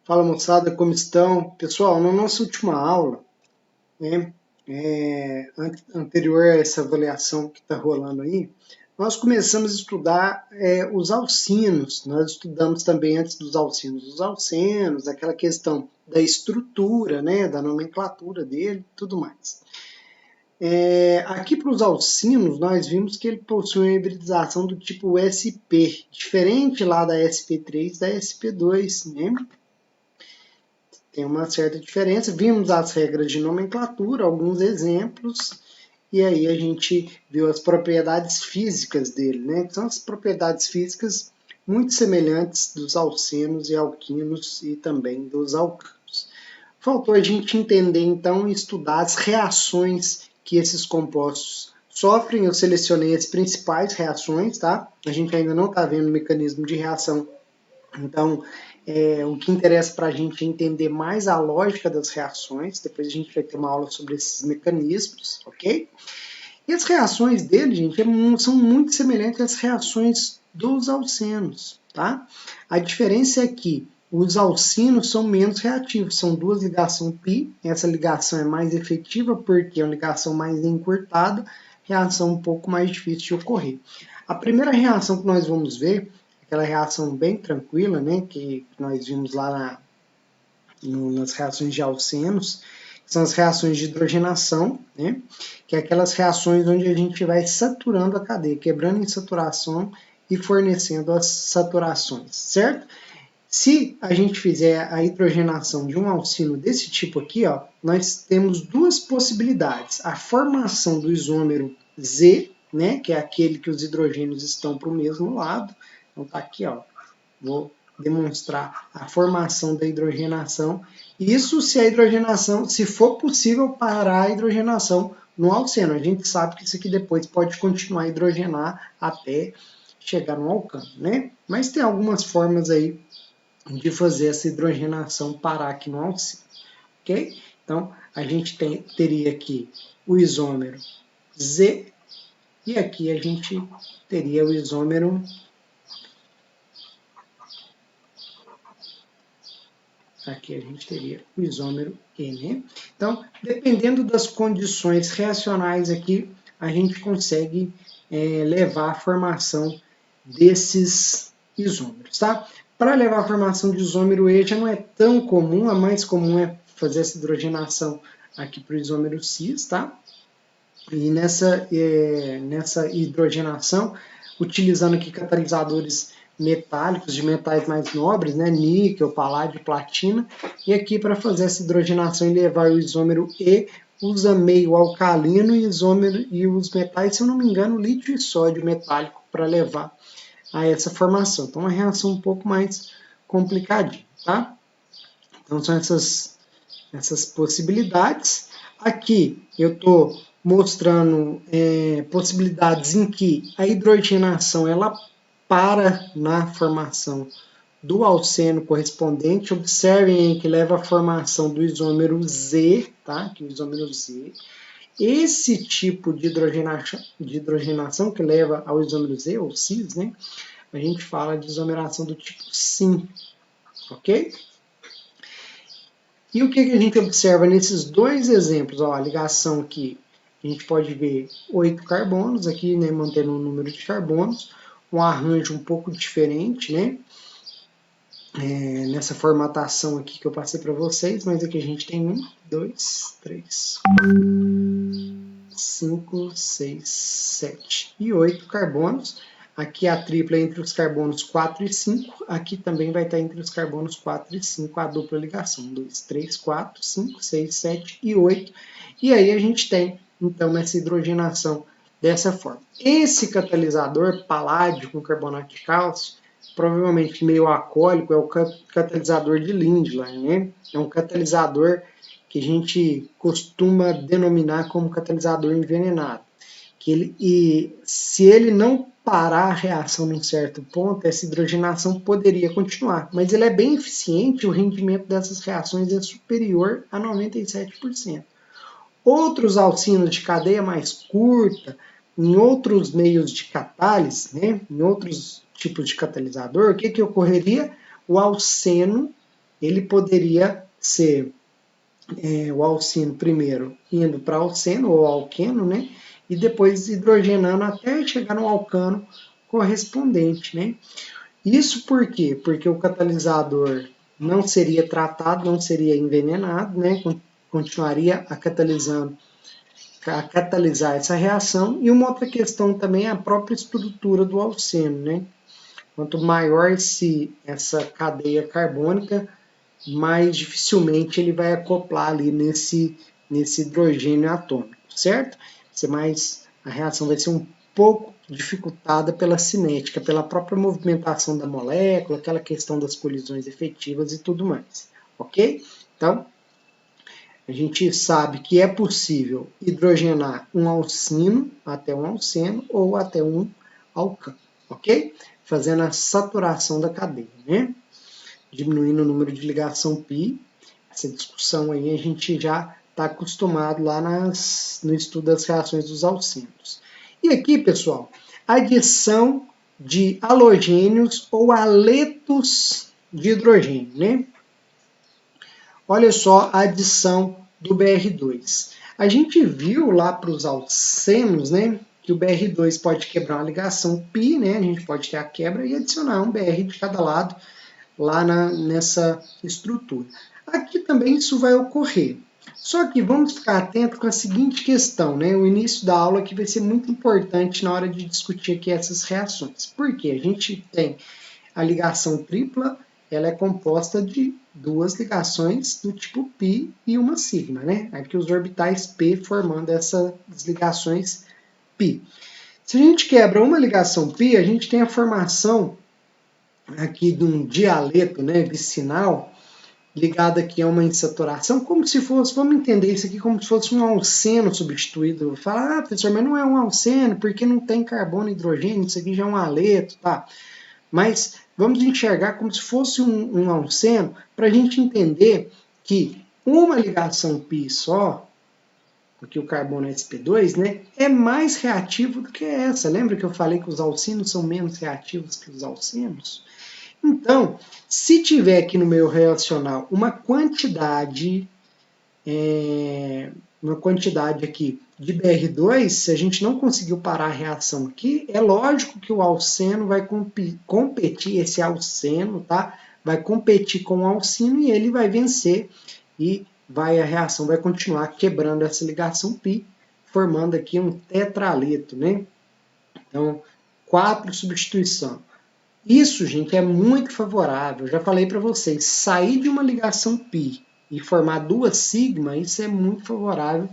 Fala moçada, como estão? Pessoal, na nossa última aula, né, anterior a essa avaliação que está rolando aí, nós começamos a estudar os alcinos. Nós estudamos também antes dos alcinos os alcenos, aquela questão da estrutura, né, da nomenclatura dele, tudo mais. Aqui para os alcinos, nós vimos que ele possui uma hibridização do tipo SP, diferente lá da SP3 e da SP2, né? Tem uma certa diferença. Vimos as regras de nomenclatura, alguns exemplos, e aí a gente viu as propriedades físicas dele, né? Que são as propriedades físicas muito semelhantes dos alcenos e alquinos e também dos alcanos. Faltou a gente entender, então, e estudar as reações que esses compostos sofrem. Eu selecionei as principais reações, tá? A gente ainda não está vendo o mecanismo de reação, então o que interessa para a gente é entender mais a lógica das reações. Depois a gente vai ter uma aula sobre esses mecanismos, ok? E as reações dele, gente, são muito semelhantes às reações dos alcenos, tá? A diferença é que os alcinos são menos reativos, são duas ligações pi, essa ligação é mais efetiva porque é uma ligação mais encurtada, reação um pouco mais difícil de ocorrer. A primeira reação que nós vamos ver, aquela reação bem tranquila, né, que nós vimos lá nas reações de alcenos, que são as reações de hidrogenação, né, que é aquelas reações onde a gente vai saturando a cadeia, quebrando em saturação e fornecendo as saturações, certo? Se a gente fizer a hidrogenação de um alcino desse tipo aqui, ó, nós temos duas possibilidades. A formação do isômero Z, né, que é aquele que os hidrogênios estão para o mesmo lado. Então tá aqui, ó. Vou demonstrar a formação da hidrogenação. Isso se a hidrogenação, se for possível parar a hidrogenação no alceno. A gente sabe que isso aqui depois pode continuar a hidrogenar até chegar no alcano, né? Mas tem algumas formas aí de fazer essa hidrogenação parar aqui no alcino, ok? Então, a gente teria aqui o isômero Z, e aqui a gente teria o isômero aqui a gente teria o isômero N. Então, dependendo das condições reacionais aqui, a gente consegue levar a formação desses isômeros, tá? Para levar a formação de isômero E já não é tão comum, a mais comum é fazer essa hidrogenação aqui para o isômero cis, tá? E nessa hidrogenação, utilizando aqui catalisadores metálicos de metais mais nobres, né, níquel, paládio, platina, e aqui para fazer essa hidrogenação e levar o isômero E, usa meio alcalino e isômero e os metais, se eu não me engano, lítio e sódio metálico para levar a essa formação. Então, uma reação um pouco mais complicadinha, tá? Então, são essas possibilidades. Aqui eu estou mostrando possibilidades em que a hidrogenação ela para na formação do alceno correspondente. Observem que leva à formação do isômero Z, tá? Que é o isômero Z. Esse tipo de hidrogenação que leva ao isômero Z, ou cis, né? A gente fala de isomeração do tipo sim, ok? E o que a gente observa nesses dois exemplos? Ó, a ligação aqui, a gente pode ver 8 carbonos aqui, né, mantendo o número de carbonos, um arranjo um pouco diferente, né, nessa formatação aqui que eu passei para vocês, mas aqui a gente tem 1, 2, 3, 5, 6, 7 e 8 carbonos. Aqui a tripla entre os carbonos 4 e 5, aqui também vai estar entre os carbonos 4 e 5 a dupla ligação, 2, 3, 4, 5, 6, 7 e 8, e aí a gente tem então essa hidrogenação dessa forma. Esse catalisador paládio com carbonato de cálcio, provavelmente meio alcoólico, é o catalisador de Lindlar, né? É um catalisador que a gente costuma denominar como catalisador envenenado. E se ele não parar a reação num certo ponto, essa hidrogenação poderia continuar. Mas ele é bem eficiente, o rendimento dessas reações é superior a 97%. Outros alcinos de cadeia mais curta, em outros meios de catálise, né, em outros tipos de catalisador, o que ocorreria? O alceno ele poderia ser o alcino primeiro indo para alceno ou alqueno, né? E depois hidrogenando até chegar no alcano correspondente, né? Isso por quê? Porque o catalisador não seria tratado, não seria envenenado, né? Continuaria a catalisar essa reação. E uma outra questão também é a própria estrutura do alceno, né? Quanto maior essa cadeia carbônica, mais dificilmente ele vai acoplar ali nesse hidrogênio atômico, certo? A reação vai ser um pouco dificultada pela cinética, pela própria movimentação da molécula, aquela questão das colisões efetivas e tudo mais, ok? Então, a gente sabe que é possível hidrogenar um alcino até um alceno ou até um alcano, ok? Fazendo a saturação da cadeia, né? Diminuindo o número de ligação π. Essa discussão aí a gente já está acostumado lá no estudo das reações dos alcenos. E aqui, pessoal, adição de halogênios ou haletos de hidrogênio, né? Olha só a adição do BR2. A gente viu lá para os alcenos, né, que o BR2 pode quebrar uma ligação π, né, a gente pode ter a quebra e adicionar um BR de cada lado lá nessa estrutura. Aqui também isso vai ocorrer. Só que vamos ficar atento com a seguinte questão, né? O início da aula aqui vai ser muito importante na hora de discutir aqui essas reações. Por quê? A gente tem a ligação tripla, ela é composta de duas ligações do tipo π e uma sigma, né? Aqui os orbitais p formando essas ligações π. Se a gente quebra uma ligação π, a gente tem a formação aqui de um dialeto, né, vicinal, ligado aqui a uma insaturação, como se fosse, vamos entender isso aqui como se fosse um alceno substituído. Fala, professor, mas não é um alceno, porque não tem carbono e hidrogênio, isso aqui já é um haleto, tá? Mas vamos enxergar como se fosse um alceno, para a gente entender que uma ligação π só, porque o carbono é sp2, né, é mais reativo do que essa. Lembra que eu falei que os alcinos são menos reativos que os alcenos? Então, se tiver aqui no meu relacional uma quantidade aqui de BR2, se a gente não conseguiu parar a reação aqui, é lógico que o alceno vai competir, esse alceno, tá? Vai competir com o alcino e ele vai vencer e a reação vai continuar quebrando essa ligação π, formando aqui um tetraleto, né? Então, 4 substituição. Isso, gente, é muito favorável. Eu já falei para vocês, sair de uma ligação π e formar duas sigma, isso é muito favorável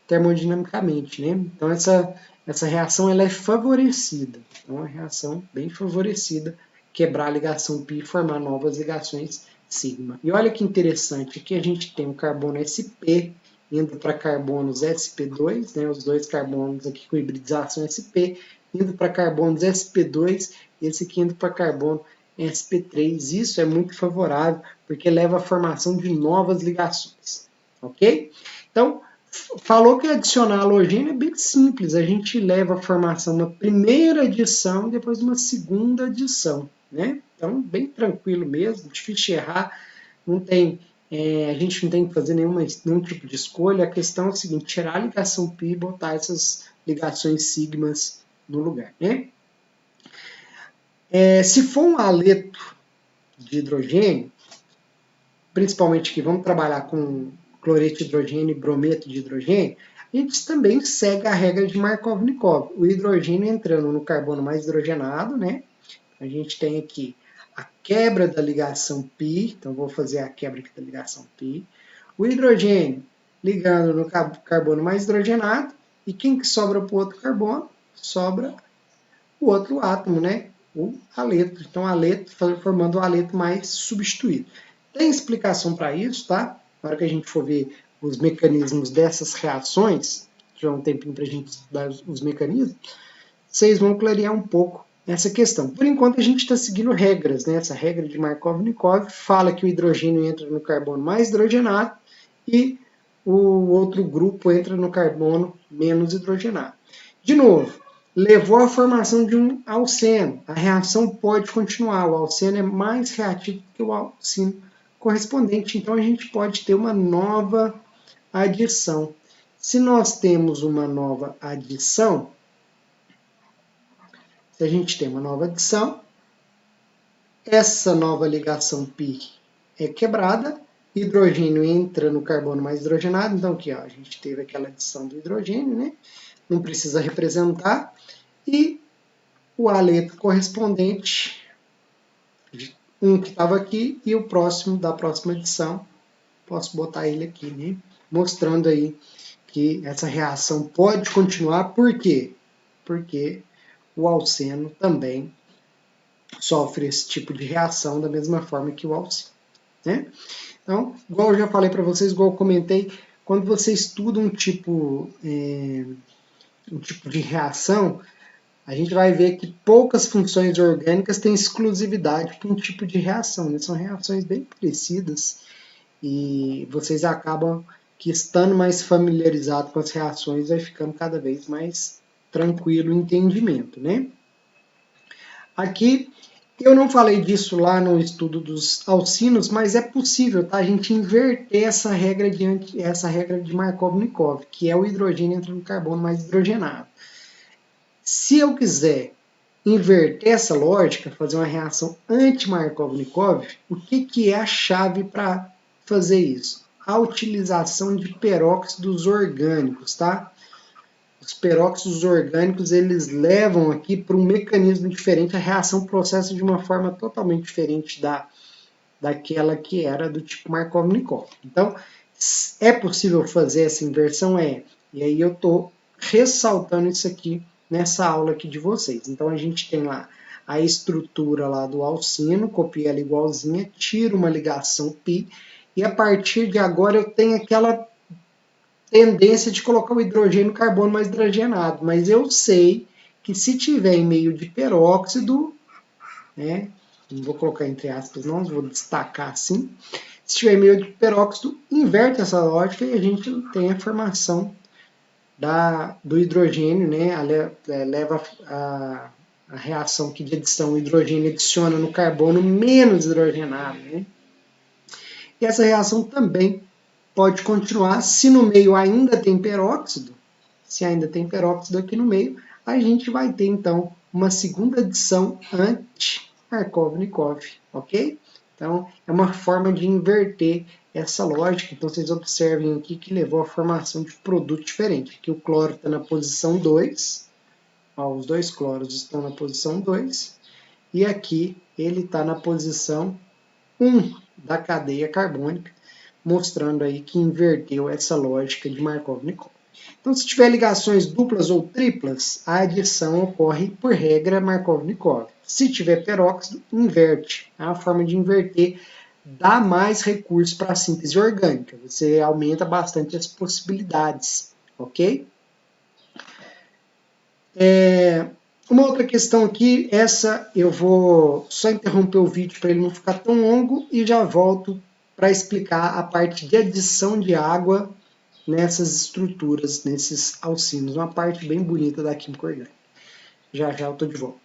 termodinamicamente, né? Então essa reação ela é favorecida. Então é uma reação bem favorecida, quebrar a ligação π e formar novas ligações sigma. E olha que interessante, aqui a gente tem o carbono sp indo para carbonos sp2, né? Os dois carbonos aqui com hibridização sp, indo para carbonos sp2, esse aqui indo para carbono sp3. Isso é muito favorável, porque leva à formação de novas ligações, ok? Então, falou que adicionar halogênio é bem simples, a gente leva à formação uma primeira adição e depois uma segunda adição, né? Então, bem tranquilo mesmo, difícil de errar, não tem, a gente não tem que fazer nenhum tipo de escolha, a questão é a seguinte, tirar a ligação π e botar essas ligações sigmas no lugar, né? Se for um haleto de hidrogênio, principalmente que vamos trabalhar com cloreto de hidrogênio e brometo de hidrogênio, a gente também segue a regra de Markov-Nikov. O hidrogênio entrando no carbono mais hidrogenado, né? A gente tem aqui a quebra da ligação π, então vou fazer a quebra aqui da ligação π. O hidrogênio ligando no carbono mais hidrogenado, e quem que sobra para o outro carbono? Sobra o outro átomo, né? O haleto. Então, haleto formando o haleto mais substituído. Tem explicação para isso, tá? Na hora que a gente for ver os mecanismos dessas reações, já é um tempinho para a gente estudar os mecanismos, vocês vão clarear um pouco essa questão. Por enquanto, a gente está seguindo regras, né? Essa regra de Markov-Nikov fala que o hidrogênio entra no carbono mais hidrogenado e o outro grupo entra no carbono menos hidrogenado. De novo, levou à formação de um alceno. A reação pode continuar. O alceno é mais reativo que o alcino correspondente. Então, a gente pode ter uma nova adição. Se nós temos uma nova adição, se a gente tem uma nova adição, essa nova ligação π é quebrada, hidrogênio entra no carbono mais hidrogenado, então aqui ó, a gente teve aquela adição do hidrogênio, né? Não precisa representar, e o aleto correspondente, um que estava aqui e o próximo da próxima adição, posso botar ele aqui, né? Mostrando aí que essa reação pode continuar, por quê? Porque o alceno também sofre esse tipo de reação da mesma forma que o alcino, né? Então, igual eu já falei para vocês, igual eu comentei, quando você estuda um tipo de reação, a gente vai ver que poucas funções orgânicas têm exclusividade para um tipo de reação, né? São reações bem parecidas e vocês acabam que estando mais familiarizado com as reações vai ficando cada vez mais tranquilo o entendimento, né? Aqui eu não falei disso lá no estudo dos alcinos, mas é possível, tá? A gente inverter essa regra de Markov-Nikov, que é o hidrogênio entra no carbono mais hidrogenado. Se eu quiser inverter essa lógica, fazer uma reação anti-Markov-Nikov, o que é a chave para fazer isso? A utilização de peróxidos orgânicos, tá? Os peróxidos orgânicos, eles levam aqui para um mecanismo diferente, a reação processa de uma forma totalmente diferente daquela que era do tipo Markov-Nikov. Então, é possível fazer essa inversão? É. E aí eu estou ressaltando isso aqui nessa aula aqui de vocês. Então, a gente tem lá a estrutura lá do alcino, copio ela igualzinha, tiro uma ligação π, e a partir de agora eu tenho aquela tendência de colocar o hidrogênio e o carbono mais hidrogenado, mas eu sei que se tiver em meio de peróxido, né, não vou colocar entre aspas não, vou destacar assim, se tiver em meio de peróxido, inverte essa lógica e a gente tem a formação do hidrogênio, né, leva a reação que de adição, o hidrogênio adiciona no carbono menos hidrogenado, né? E essa reação também pode continuar se no meio ainda tem peróxido. Se ainda tem peróxido aqui no meio, a gente vai ter então uma segunda adição anti-Markov-Nikov, ok? Então é uma forma de inverter essa lógica. Então vocês observem aqui que levou à formação de produto diferente. Aqui o cloro está na posição 2, ó, os dois cloros estão na posição 2, e aqui ele está na posição 1 da cadeia carbônica, mostrando aí que inverteu essa lógica de Markov-Nikov. Então, se tiver ligações duplas ou triplas, a adição ocorre por regra Markov-Nikov. Se tiver peróxido, inverte. É uma forma de inverter, dá mais recursos para a síntese orgânica. Você aumenta bastante as possibilidades, ok? Uma outra questão aqui, essa eu vou só interromper o vídeo para ele não ficar tão longo e já volto para explicar a parte de adição de água nessas estruturas, nesses alcinos. Uma parte bem bonita da química orgânica. Já já eu estou de volta.